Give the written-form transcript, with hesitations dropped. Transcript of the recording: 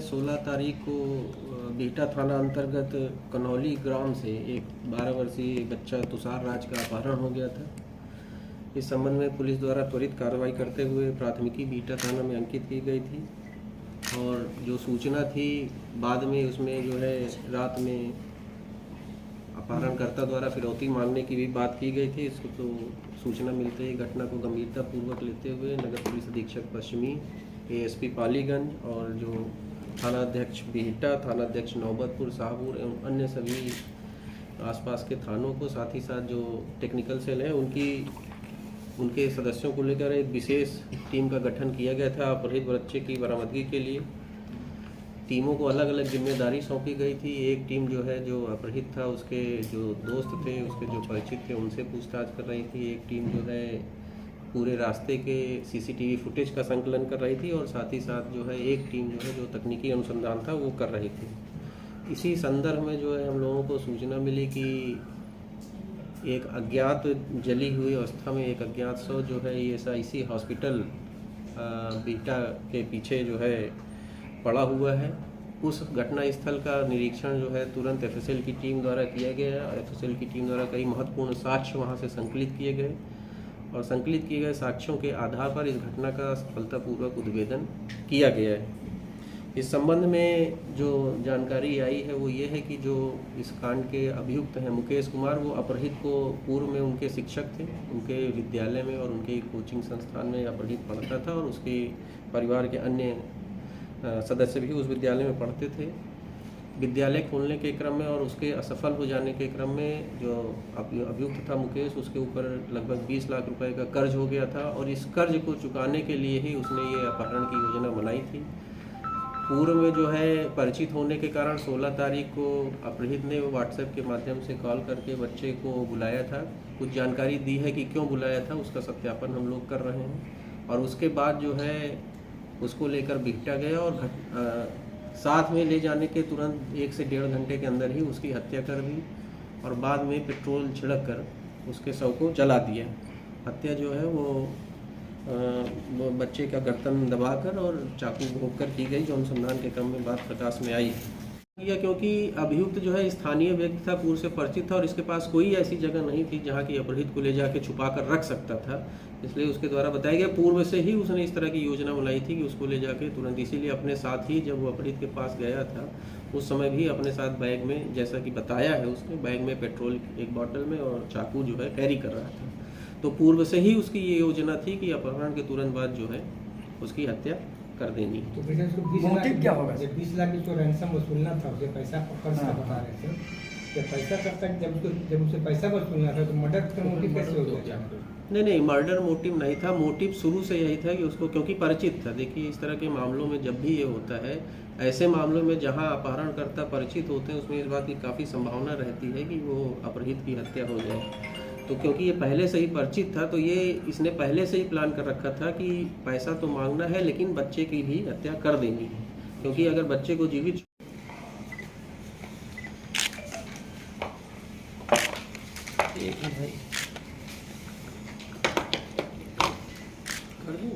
16 तारीख को बिहटा थाना अंतर्गत कनौली ग्राम से एक 12 वर्षीय बच्चा तुषार राज का अपहरण हो गया था। इस संबंध में पुलिस द्वारा त्वरित कार्रवाई करते हुए प्राथमिकी बिहटा थाना में अंकित की गई थी और जो सूचना थी बाद में उसमें जो है रात में अपहरणकर्ता द्वारा फिरौती मांगने की भी बात की गई थी। इसको तो सूचना मिलते ही घटना को गंभीरतापूर्वक लेते हुए नगर पुलिस अधीक्षक पश्चिमी, एएसपी पालीगंज और जो थाना अध्यक्ष बिहटा, थाना अध्यक्ष नौबतपुर, शाहपुर एवं अन्य सभी आसपास के थानों को, साथ ही साथ जो टेक्निकल सेल है उनके सदस्यों को लेकर एक विशेष टीम का गठन किया गया था अपहृत बच्चे की बरामदगी के लिए। टीमों को अलग अलग जिम्मेदारी सौंपी गई थी। एक टीम जो है जो अपहृत था उसके जो दोस्त थे, उसके जो परिचित थे, उनसे पूछताछ कर रही थी। एक टीम जो है पूरे रास्ते के सीसीटीवी फुटेज का संकलन कर रही थी और साथ ही साथ जो है एक टीम जो है जो तकनीकी अनुसंधान था वो कर रही थी। इसी संदर्भ में जो है हम लोगों को सूचना मिली कि एक अज्ञात जली हुई अवस्था में एक अज्ञात शव जो है ईएसआईसी हॉस्पिटल बिहटा के पीछे जो है पड़ा हुआ है। उस घटना स्थल का निरीक्षण जो है तुरंत एफएसएल की टीम द्वारा किया गया और एफएसएल की टीम द्वारा कई महत्वपूर्ण साक्ष्य वहां से संकलित किए गए और संकलित किए गए साक्ष्यों के आधार पर इस घटना का सफलतापूर्वक उद्भेदन किया गया है। इस संबंध में जो जानकारी आई है वो ये है कि जो इस कांड के अभियुक्त हैं मुकेश कुमार, वो अपहृत को पूर्व में उनके शिक्षक थे, उनके विद्यालय में और उनके कोचिंग संस्थान में अपहृत पढ़ता था और उसके परिवार के अन्य सदस्य भी उस विद्यालय में पढ़ते थे। विद्यालय खोलने के क्रम में और उसके असफल हो जाने के क्रम में जो अभियुक्त था मुकेश, उसके ऊपर लगभग 20 लाख रुपए का कर्ज हो गया था और इस कर्ज को चुकाने के लिए ही उसने ये अपहरण की योजना बनाई थी। पूर्व में जो है परिचित होने के कारण 16 तारीख को अपहृत ने व्हाट्सएप के माध्यम से कॉल करके बच्चे को बुलाया था। कुछ जानकारी दी है कि क्यों बुलाया था, उसका सत्यापन हम लोग कर रहे हैं और उसके बाद जो है उसको लेकर बिहटा गया और साथ में ले जाने के तुरंत 1 से 1.5 घंटे के अंदर ही उसकी हत्या कर दी और बाद में पेट्रोल छिड़क कर उसके शव को जला दिया। हत्या जो है वो बच्चे का गर्दन दबाकर और चाकू भोंक कर की गई, जो अनुसंधान के क्रम में बात प्रकाश में आई है। क्योंकि अभियुक्त जो है स्थानीय व्यक्ति था, पूर्व से परिचित था और इसके पास कोई ऐसी जगह नहीं थी जहाँ की अपहृत को ले जाके छुपा कर रख सकता था, इसलिए उसके द्वारा बताया गया। पूर्व से ही उसने इस तरह की योजना बनाई थी कि उसको ले जाके तुरंत, इसीलिए अपने साथ ही जब वो अपहृत के पास गया था उस समय भी अपने साथ बैग में, जैसा कि बताया है उसने, बैग में पेट्रोल एक बोतल में और चाकू जो है कैरी कर रहा था। तो पूर्व से ही उसकी ये योजना थी कि अपहरण के तुरंत बाद जो है उसकी हत्या कर देनी। तो मोटिव क्या होगा? 20 लाख की जो रैंसम वसूलना था, उसे पैसा कर्ज का बता रहे थे कि पैसा कब तक, जब उसे पैसा वसूलना था तो मर्डर का मोटिव कैसे हो गया? नहीं, मर्डर मोटिव नहीं था। मोटिव शुरू से यही था कि उसको, क्योंकि परिचित था। देखिए इस तरह के मामलों में जब भी ये होता है, ऐसे मामलों में जहां अपहरणकर्ता परिचित होते हैं उसमें इस बात की काफ़ी संभावना रहती है कि वो अपहृत की हत्या हो जाए। तो क्योंकि ये पहले से ही परिचित था तो ये इसने पहले से ही प्लान कर रखा था कि पैसा तो मांगना है लेकिन बच्चे की भी हत्या कर देनी है, क्योंकि अगर बच्चे को जीवित कर दूं